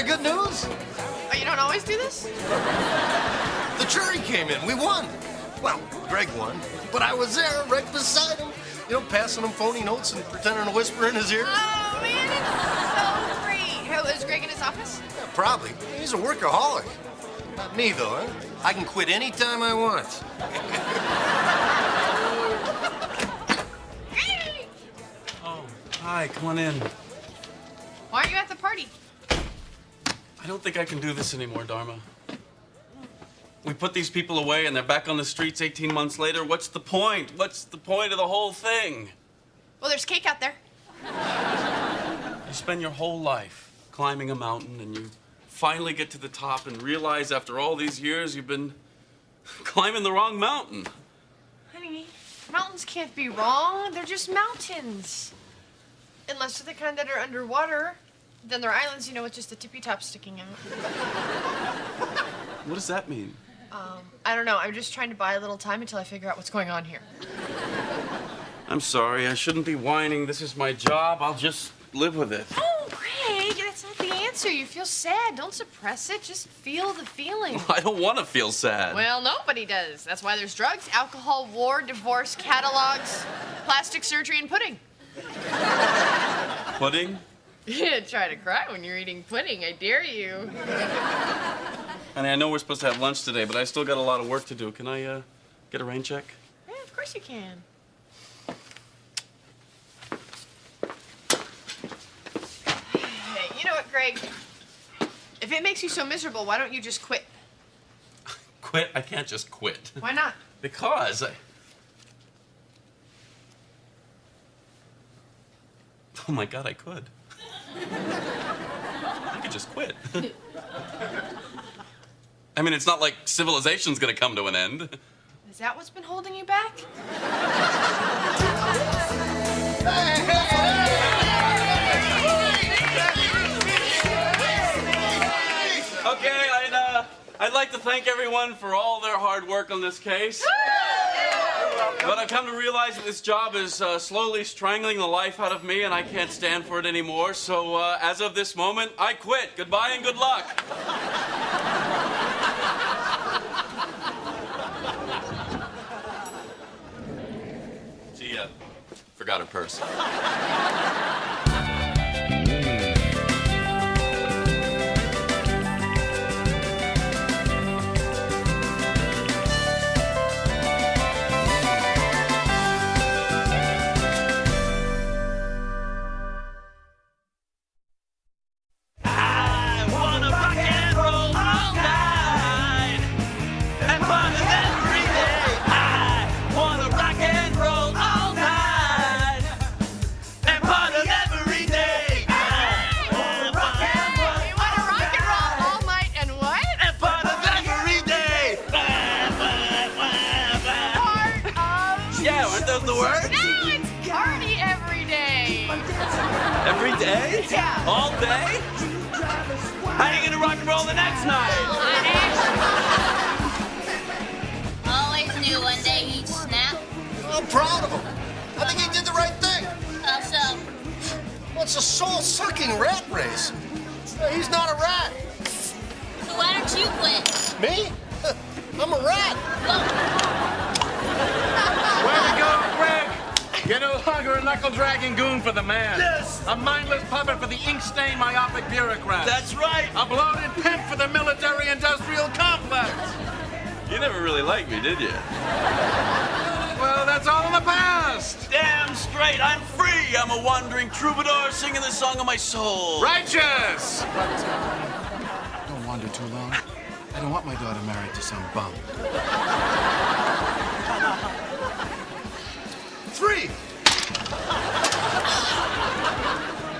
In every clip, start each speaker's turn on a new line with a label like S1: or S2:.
S1: the good news?
S2: Oh, you don't always do this?
S1: The jury came in. We won. Well, Greg won, but I was there right beside him. You know, passing him phony notes and pretending to whisper in his ear.
S2: Oh, man, it's so great. How, is Greg in his office?
S1: Yeah, probably. He's a workaholic. Not me, though, huh? I can quit any time I want.
S3: Oh, hi, come on in.
S2: Why aren't you at the party?
S3: I don't think I can do this anymore, Dharma. We put these people away and they're back on the streets 18 months later. What's the point? What's the point of the whole thing?
S2: Well, there's cake out there.
S3: You spend your whole life climbing a mountain and you finally get to the top and realize after all these years you've been climbing the wrong mountain.
S2: Honey, mountains can't be wrong. They're just mountains. Unless they're the kind that are underwater. Then they're islands, you know, with just the tippy top sticking out.
S3: What does that mean?
S2: I don't know. I'm just trying to buy a little time until I figure out what's going on here.
S3: I'm sorry, I shouldn't be whining. This is my job. I'll just live with it.
S2: Oh, Greg, that's not the answer. You feel sad. Don't suppress it. Just feel the feeling.
S3: I don't want to feel sad.
S2: Well, nobody does. That's why there's drugs, alcohol, war, divorce, catalogs, plastic surgery, and pudding.
S3: Pudding?
S2: Yeah, try to cry when you're eating pudding. I dare you.
S3: Honey, I know we're supposed to have lunch today, but I still got a lot of work to do. Can I get a rain check?
S2: Yeah, of course you can. Hey, you know what, Greg? If it makes you so miserable, why don't you just quit?
S3: Quit? I can't just quit.
S2: Why not?
S3: Because Oh my God, I could. I could just quit. I mean, it's not like civilization's gonna come to an end.
S2: Is that what's been holding you back?
S3: Okay, I'd like to thank everyone for all their hard work on this case. But I've come to realize that this job is slowly strangling the life out of me, and I can't stand for it anymore. So as of this moment, I quit. Goodbye and good luck. She forgot her purse. Every day?
S2: Yeah.
S3: All day? How are you gonna rock and roll the next night?
S4: Always knew one day he'd snap.
S1: I'm proud of him. I think he did the right thing.
S4: How so?
S1: Well, it's a soul-sucking rat race. He's not a rat.
S4: So why don't you quit?
S1: Me? I'm a rat.
S5: Way to go, Greg! You're no longer a knuckle-dragging goon for the man.
S6: Yes!
S5: A mindless puppet for the ink-stained myopic bureaucrats.
S6: That's right!
S5: A bloated pimp for the military-industrial complex.
S3: You never really liked me, did you?
S5: Well, that's all in the past.
S6: Damn straight, I'm free! I'm a wandering troubadour singing the song of my soul.
S5: Righteous! But, don't wander too long. I don't want my daughter married to some bum.
S1: 3.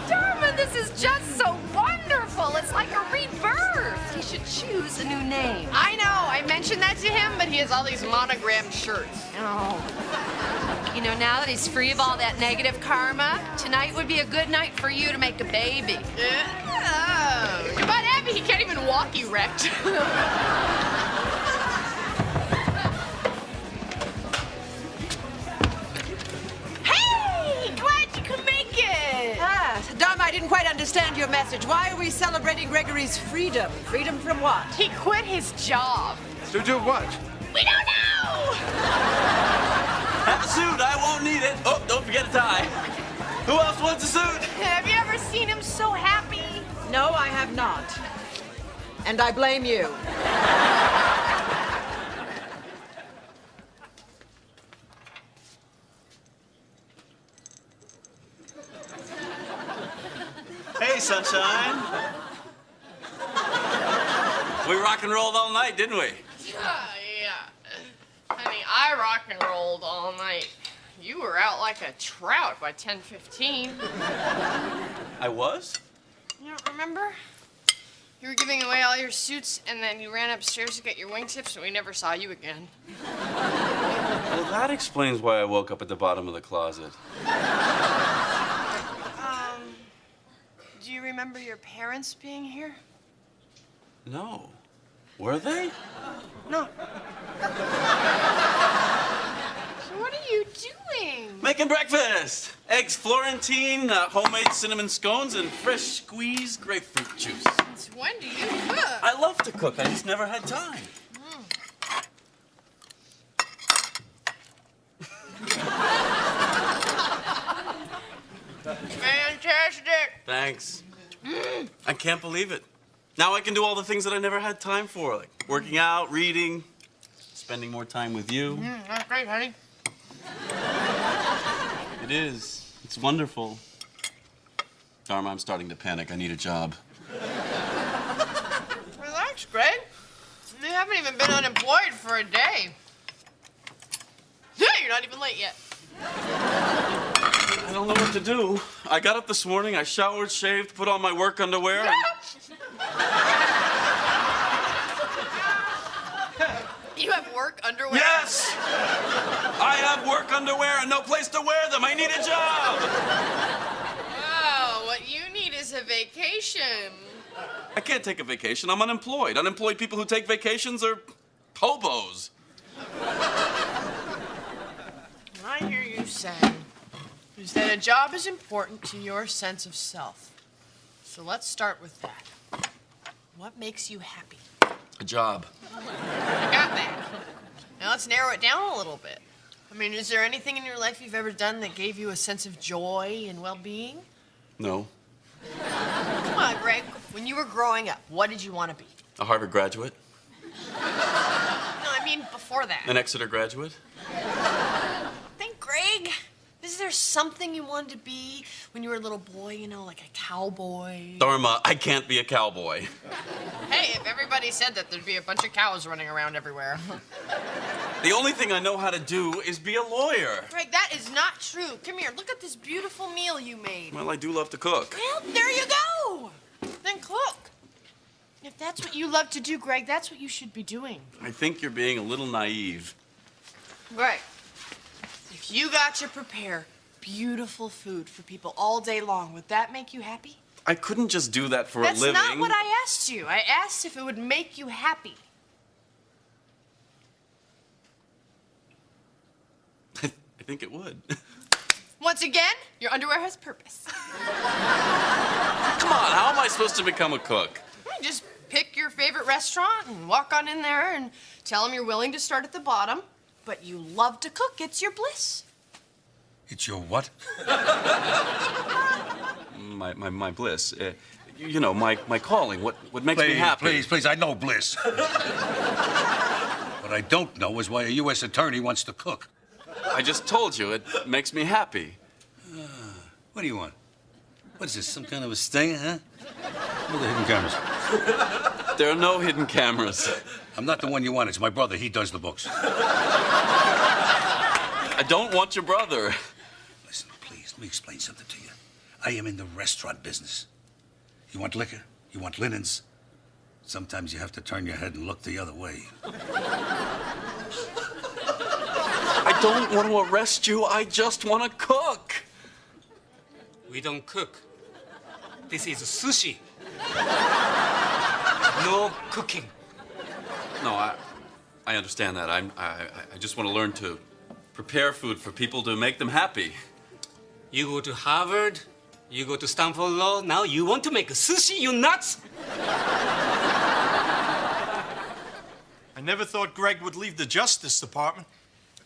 S7: Dharma, this is just so wonderful. It's like a rebirth. He should choose a new name.
S2: I know. I mentioned that to him, but he has all these monogrammed shirts.
S7: Oh. You know, now that he's free of all that negative karma, tonight would be a good night for you to make a baby.
S2: Oh. But Abby, he can't even walk erect.
S7: Hey! Glad you could make it! Dharma, I didn't
S8: didn't quite understand your message. Why are we celebrating Gregory's freedom? Freedom from what?
S2: He quit his job.
S5: To do what?
S2: We don't know!
S3: Have a suit, I won't need it. Oh, don't forget a tie. Who else wants a suit?
S2: Have you ever seen him so happy?
S8: No, I have not. And I blame you.
S3: Hey, sunshine. We rock and rolled all night, didn't we?
S2: Yeah. Honey, I rock and rolled all night. You were out like a trout by 10:15.
S3: I was?
S2: You don't remember? You were giving away all your suits, and then you ran upstairs to get your wingtips, and we never saw you again.
S3: Well, that explains why I woke up at the bottom of the closet.
S2: Do you remember your parents being here?
S3: No. Were they?
S2: No. So what are you doing?
S3: Making breakfast. Eggs Florentine, homemade cinnamon scones, and fresh squeezed grapefruit juice.
S2: Since when do you cook?
S3: I love to cook. I just never had time.
S2: Fantastic.
S3: Thanks. I can't believe it. Now I can do all the things that I never had time for, like working out, reading, spending more time with you.
S2: That's great, honey.
S3: It is. It's wonderful. Dharma, I'm starting to panic. I need a job.
S2: Relax, Greg. You haven't even been unemployed for a day. Yeah, you're not even late yet.
S3: I don't know what to do. I got up this morning, I showered, shaved, put on my work underwear, and...
S2: You have work underwear?
S3: Yes! I have work underwear and no place to wear them. I need a job!
S2: Wow, what you need is a vacation.
S3: I can't take a vacation. I'm unemployed. Unemployed people who take vacations are hobos.
S2: I hear you saying is that a job is important to your sense of self. So let's start with that. What makes you happy?
S3: A job.
S2: I got that. Now let's narrow it down a little bit. I mean, is there anything in your life you've ever done that gave you a sense of joy and well-being?
S3: No.
S2: Come on, Greg. When you were growing up, what did you want to be?
S3: A Harvard graduate.
S2: No, I mean before that.
S3: An Exeter graduate.
S2: Think, Greg. Is there something you wanted to be when you were a little boy, you know, like a cowboy?
S3: Dharma, I can't be a cowboy.
S2: Hey, if everybody said that, there'd be a bunch of cows running around everywhere.
S3: The only thing I know how to do is be a lawyer.
S2: Greg, that is not true. Come here, look at this beautiful meal you made.
S3: Well, I do love to cook.
S2: Well, there you go. Then cook. If that's what you love to do, Greg, that's what you should be doing.
S3: I think you're being a little naive.
S2: Greg, if you got to prepare beautiful food for people all day long, would that make you happy?
S3: I couldn't just do that for
S2: That's
S3: a living.
S2: That's not what I asked you. I asked if it would make you happy.
S3: I think it would.
S2: Once again, your underwear has purpose.
S3: Come on, how am I supposed to become a cook?
S2: Just pick your favorite restaurant and walk on in there and tell them you're willing to start at the bottom, but you love to cook. It's your bliss.
S5: It's your what?
S3: My bliss. You know, my calling. What makes me happy.
S5: Please, I know bliss. What I don't know is why a U.S. attorney wants to cook.
S3: I just told you, it makes me happy.
S5: What do you want? What is this, some kind of a sting, huh? Where are the hidden cameras?
S3: There are no hidden cameras.
S5: I'm not the one you want. It's my brother. He does the books.
S3: I don't want your brother.
S5: Listen, please, let me explain something to you. I am in the restaurant business. You want liquor? You want linens? Sometimes you have to turn your head and look the other way.
S3: I don't want to arrest you. I just want to cook.
S9: We don't cook. This is sushi. No cooking.
S3: No, I understand that. I just want to learn to prepare food for people to make them happy.
S9: You go to Harvard, You go to Stanford Law, now you want to make a sushi? You nuts?
S10: I never thought Greg would leave the Justice Department.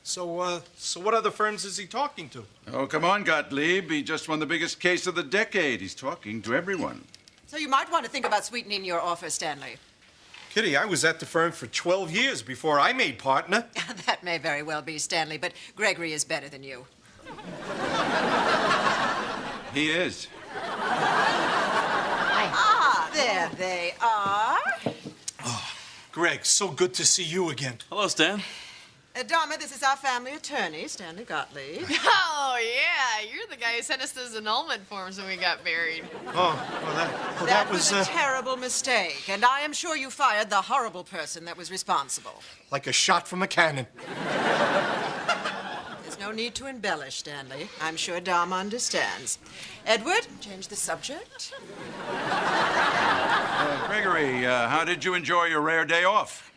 S10: So what other firms is he talking to?
S11: Oh, come on, Gottlieb. He just won the biggest case of the decade. He's talking to everyone.
S8: So you might want to think about sweetening your offer, Stanley.
S10: Kitty, I was at the firm for 12 years before I made partner.
S8: That may very well be, Stanley, but Gregory is better than you.
S11: He is.
S8: Ah, there they are.
S10: Greg, so good to see you again.
S3: Hello, Stan.
S8: Dharma, this is our family attorney, Stanley Gottlieb.
S2: Oh, yeah. You're the guy who sent us those annulment forms when we got married.
S8: That was a terrible mistake, and I am sure you fired the horrible person that was responsible.
S10: Like a shot from a cannon.
S8: There's no need to embellish, Stanley. I'm sure Dharma understands. Edward, change the subject.
S11: Gregory, how did you enjoy your rare day off?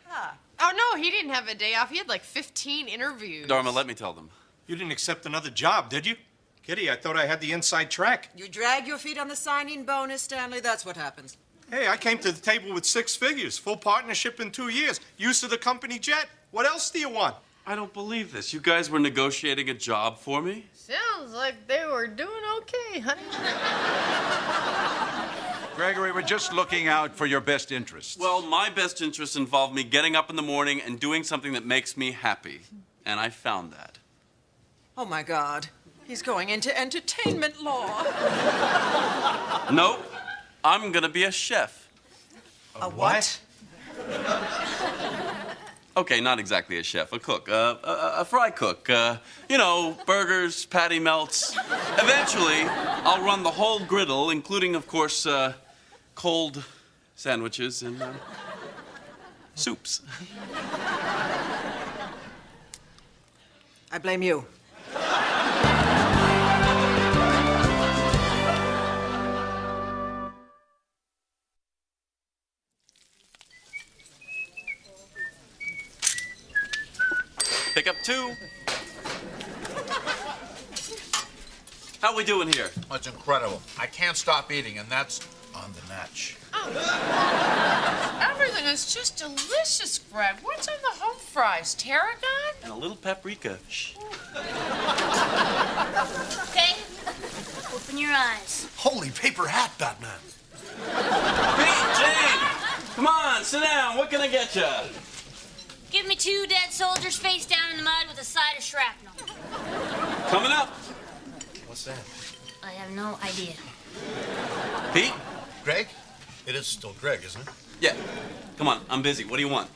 S2: Oh, no, he didn't have a day off. He had like 15 interviews.
S3: Dharma, let me tell them.
S10: You didn't accept another job, did you? Kitty, I thought I had the inside track.
S8: You drag your feet on the signing bonus, Stanley. That's what happens.
S10: Hey, I came to the table with 6 figures, full partnership in 2 years, use of the company jet. What else do you want?
S3: I don't believe this. You guys were negotiating a job for me?
S2: Sounds like they were doing okay, honey.
S11: Gregory, we're just looking out for your best interests.
S3: Well, my best interests involve me getting up in the morning and doing something that makes me happy. And I found that.
S8: Oh, my God. He's going into entertainment law.
S3: Nope. I'm gonna be a chef.
S8: A what?
S3: Okay, not exactly a chef, a cook, a fry cook. You know, burgers, patty melts. Eventually, I'll run the whole griddle, including, of course, cold sandwiches and soups.
S8: I blame you.
S3: Pick up 2. How we doing here?
S12: Oh, it's incredible. I can't stop eating, and that's on the natch.
S2: Everything is just delicious, Greg. What's on the home fries? Tarragon?
S3: And a little paprika. Shh.
S4: Okay? Open your eyes.
S1: Holy paper hat, Batman.
S3: Pete, Jane! Come on, sit down. What can I get you?
S4: Give me 2 dead soldiers face down in the mud with a side of shrapnel.
S3: Coming up.
S1: What's that?
S4: I have no idea.
S3: Pete?
S1: Greg? It is still Greg, isn't it?
S3: Yeah. Come on, I'm busy. What do you want?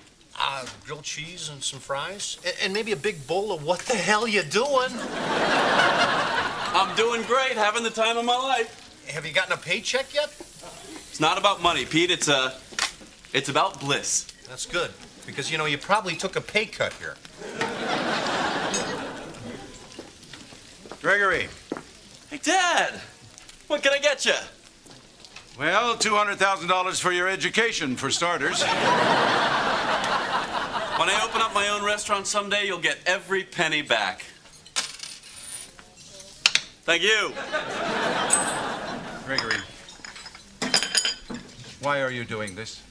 S1: Grilled cheese and some fries. And maybe a big bowl of what the hell you doing?
S3: I'm doing great, having the time of my life.
S1: Have you gotten a paycheck yet?
S3: It's not about money, Pete. It's about bliss.
S1: That's good. Because, you know, you probably took a pay cut here.
S11: Gregory.
S3: Hey, Dad! What can I get you?
S11: Well, $200,000 for your education, for starters.
S3: When I open up my own restaurant someday, you'll get every penny back. Thank you.
S11: Gregory, why are you doing this?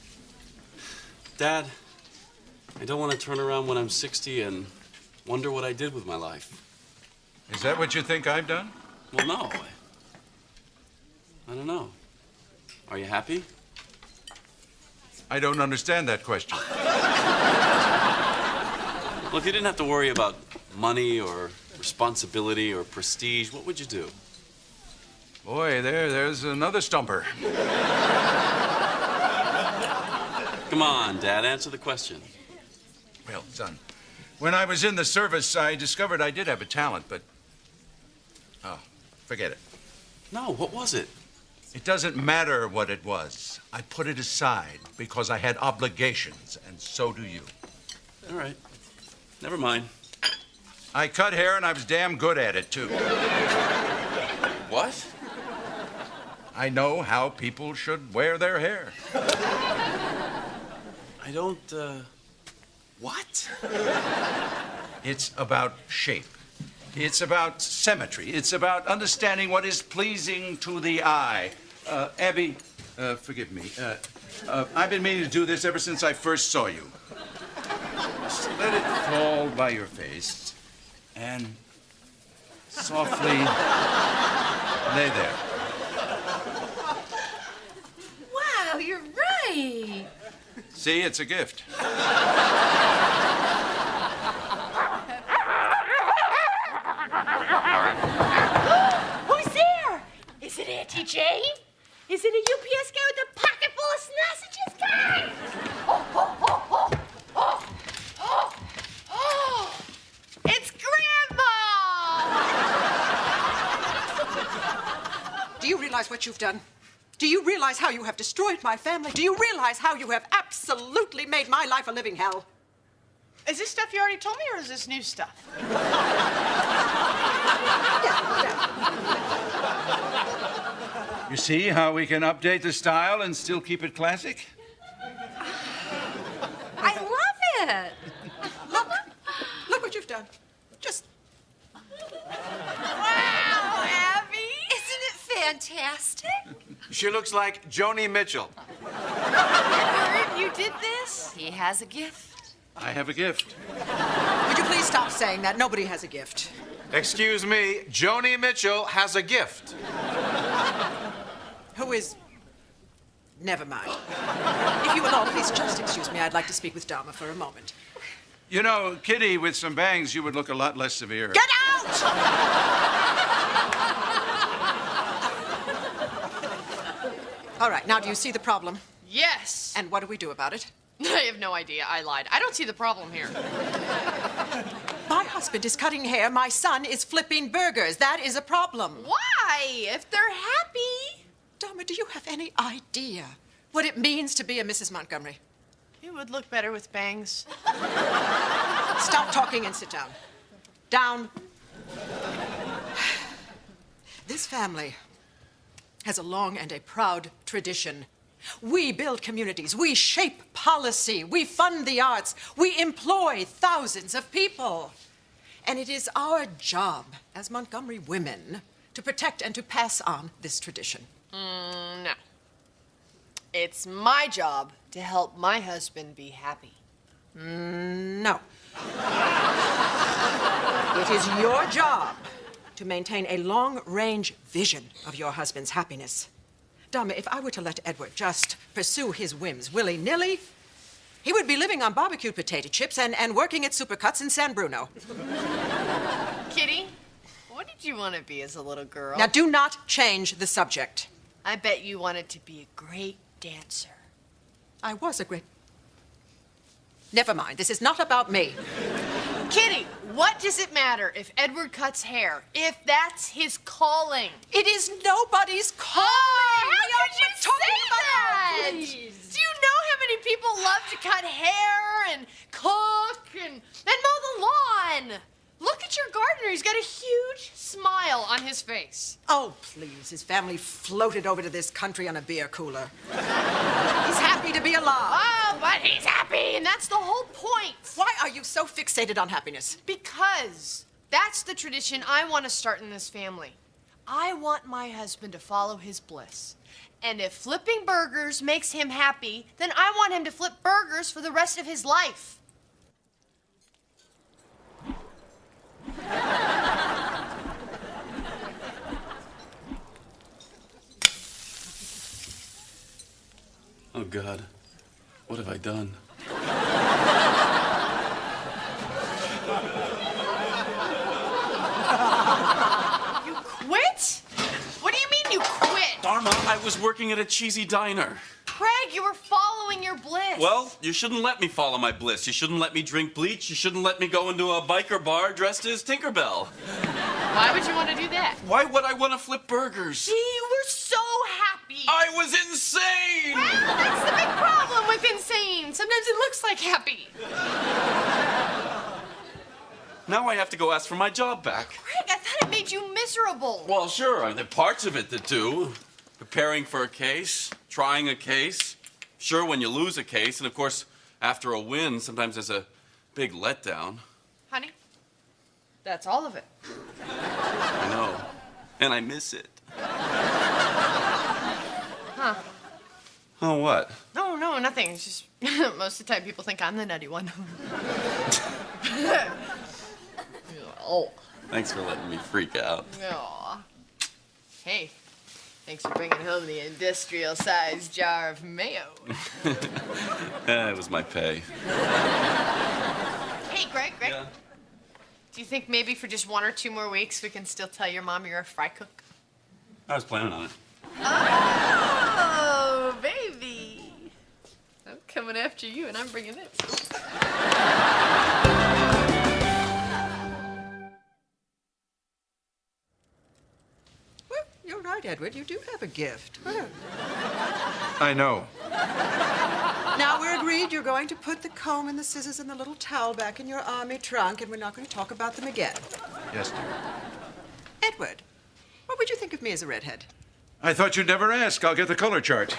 S3: Dad, I don't want to turn around when I'm 60 and wonder what I did with my life.
S11: Is that what you think I've done?
S3: Well, no. I don't know. Are you happy?
S11: I don't understand that question.
S3: Well, if you didn't have to worry about money or responsibility or prestige, what would you do?
S11: Boy, there's another stumper.
S3: Come on, Dad, answer the question.
S11: Well, son, when I was in the service, I discovered I did have a talent, but... Oh, forget it.
S3: No, what was it?
S11: It doesn't matter what it was. I put it aside because I had obligations, and so do you.
S3: All right. Never mind.
S11: I cut hair, and I was damn good at it, too.
S3: What?
S11: I know how people should wear their hair.
S3: I don't, What?
S11: It's about shape. It's about symmetry. It's about understanding what is pleasing to the eye. Abby, forgive me. I've been meaning to do this ever since I first saw you. Just let it fall by your face and softly lay there.
S7: Wow, you're right.
S11: See, it's a gift.
S2: Who's there? Is it Auntie Jane? Is it a UPS guy with a pocket full of sausages? Guy? Oh, it's Grandma!
S8: Do you realize what you've done? Do you realize how you have destroyed my family? Do you realize how you have absolutely made my life a living hell?
S2: Is this stuff you already told me, or is this new stuff?
S11: You see how we can update the style and still keep it classic?
S7: I love it.
S8: Look what you've done. Just...
S7: Wow, Abby. Isn't it fantastic?
S12: She looks like Joni Mitchell.
S7: Edward, you did this? He has a gift.
S11: I have a gift.
S8: Would you please stop saying that? Nobody has a gift.
S12: Excuse me, Joni Mitchell has a gift.
S8: Who is... Never mind. If you will all please just excuse me, I'd like to speak with Dharma for a moment.
S11: You know, Kitty, with some bangs, you would look a lot less severe.
S8: Get out! All right, now do you see the problem?
S2: Yes.
S8: And what do we do about it?
S2: I have no idea. I lied. I don't see the problem here.
S8: My husband is cutting hair. My son is flipping burgers. That is a problem.
S2: Why? If they're happy.
S8: Dharma, do you have any idea what it means to be a Mrs. Montgomery?
S2: You would look better with bangs.
S8: Stop talking and sit down. Down. This family has a long and a proud tradition. We build communities, we shape policy, we fund the arts, we employ thousands of people. And it is our job as Montgomery women to protect and to pass on this tradition.
S2: No. It's my job to help my husband be happy.
S8: No. It is your job to maintain a long-range vision of your husband's happiness. Dharma, if I were to let Edward just pursue his whims willy-nilly, he would be living on barbecued potato chips and working at Supercuts in San Bruno.
S2: Kitty, what did you want to be as a little girl?
S8: Now, do not change the subject.
S2: I bet you wanted to be a great dancer.
S8: I was a great... Never mind, this is not about me.
S2: Kitty, what does it matter if Edward cuts hair, if that's his calling?
S8: It is nobody's calling.
S2: Oh, how could you say that?
S8: Please.
S2: Do you know how many people love to cut hair and cook and mow the lawn? Look at your gardener. He's got a huge smile on his face.
S8: Oh, please. His family floated over to this country on a beer cooler. He's happy to be alive.
S2: Oh, but he's happy, and that's the whole point.
S8: Why are you so fixated on happiness?
S2: Because that's the tradition I want to start in this family. I want my husband to follow his bliss. And if flipping burgers makes him happy, then I want him to flip burgers for the rest of his life.
S3: Oh, God. What have I done?
S2: You quit? What do you mean you quit?
S3: Dharma, I was working at a cheesy diner.
S2: Craig, you were following your bliss.
S3: Well, you shouldn't let me follow my bliss. You shouldn't let me drink bleach. You shouldn't let me go into a biker bar dressed as Tinkerbell.
S2: Why would you want to do that?
S3: Why would I want to flip burgers?
S2: You were so happy.
S3: I was insane!
S2: Well, that's the big problem with insane. Sometimes it looks like happy.
S3: Now I have to go ask for my job back.
S2: Craig, I thought it made you miserable.
S3: Well, sure, there are parts of it that do. Preparing for a case, trying a case. Sure, when you lose a case, and of course, after a win, sometimes there's a big letdown.
S2: Honey, That's all of it.
S3: I know. And I miss it.
S2: Huh.
S3: Oh, what?
S2: No, nothing. It's just most of the time people think I'm the nutty one. Oh.
S3: Thanks for letting me freak out.
S2: Aw. Hey, thanks for bringing home the industrial-sized jar of mayo.
S3: It was my pay.
S2: Hey, Greg.
S3: Yeah?
S2: Do you think maybe for just 1 or 2 more weeks we can still tell your mom you're a fry cook?
S3: I was planning on it.
S2: Oh, baby. I'm coming after you, and I'm bringing this.
S8: Well, you're right, Edward. You do have a gift. Well.
S10: I know.
S8: Now, we're agreed you're going to put the comb and the scissors and the little towel back in your army trunk, and we're not going to talk about them again.
S11: Yes, dear.
S8: Edward, what would you think of me as a redhead?
S11: I thought you'd never ask. I'll get the color chart.